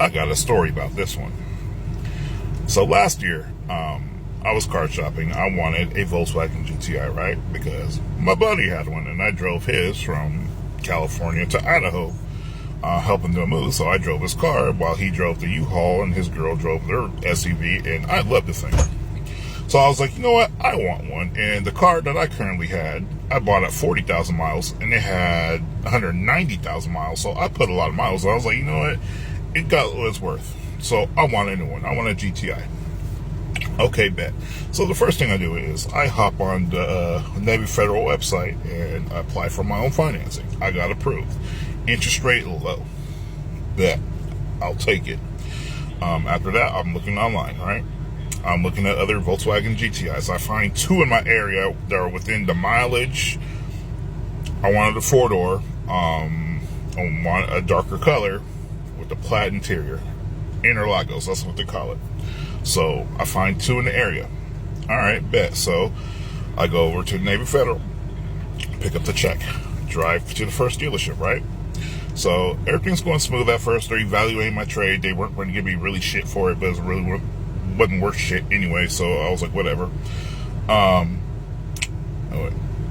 I got a story about this one. So last year, I was car shopping. I wanted a Volkswagen GTI, right? Because my buddy had one, and I drove his from California to Idaho, helping them move. So I drove his car while he drove the U-Haul, and his girl drove their SUV, and I loved the thing. So I was like, you know what? I want one. And the car that I currently had, I bought at 40,000 miles, and it had 190,000 miles. So I put a lot of miles. I was like, you know what? It got what it's worth. So I want a new one. I want a GTI. Okay, bet. So the first thing I do is I hop on the Navy Federal website and I apply for my own financing. I got approved. Interest rate low. Bet. I'll take it. After that, I'm looking online, right? I'm looking at other Volkswagen GTIs. I find two in my area that are within the mileage. I wanted a four-door. I want a darker color with the plaid interior. Interlagos, that's what they call it. So I find two in the area. All right, bet. So I go over to Navy Federal, pick up the check, drive to the first dealership, right? So everything's going smooth at first. They're evaluating my trade. They weren't going to give me really shit for it, but it really wasn't worth shit anyway. So I was like, whatever.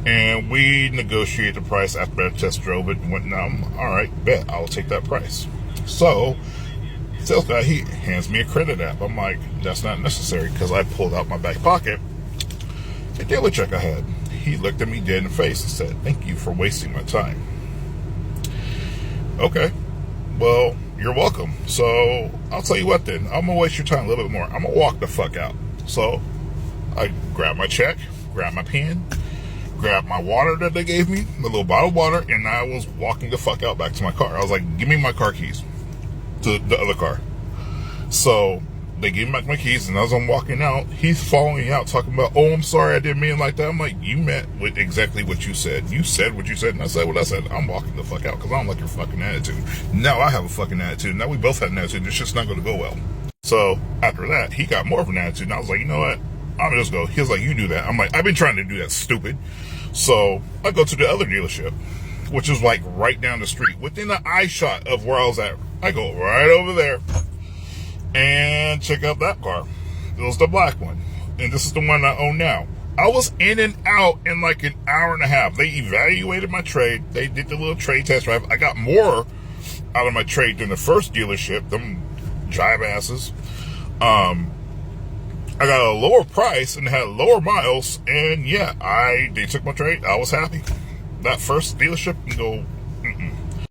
And we negotiated the price after I test drove it and went, all right, bet. I'll take that price. So sales guy, he hands me a credit app. I'm like, that's not necessary, because I pulled out my back pocket a daily check I had. He looked at me dead in the face and said, thank you for wasting my time. Okay, well, you're welcome. So I'll tell you what then, I'm gonna waste your time a little bit more. I'm gonna walk the fuck out. So I grabbed my check, grabbed my pen, grabbed my water that they gave me, the little bottle of water, and I was walking the fuck out back to my car. I was like, give me my car keys. To the other car. So they gave me back my keys, and as I'm walking out, he's following me out talking about, oh, I'm sorry, I didn't mean it like that. I'm like, you meant with exactly what you said. You said what you said, and I said what I said. I'm walking the fuck out because I don't like your fucking attitude. Now I have a fucking attitude. Now we both have an attitude. It's just not going to go well. So after that, he got more of an attitude, and I was like, you know what? I'm just go. He was like, you do that. I'm like, I've been trying to do that, stupid. So I go to the other dealership, which is like right down the street, within the eye shot of where I was at. I go right over there and check out that car. It was the black one. And this is the one I own now. I was in and out in like an hour and a half. They evaluated my trade. They did the little trade test drive. I got more out of my trade than the first dealership. Them jive asses. I got a lower price and had lower miles. And yeah, they took my trade. I was happy. That first dealership can go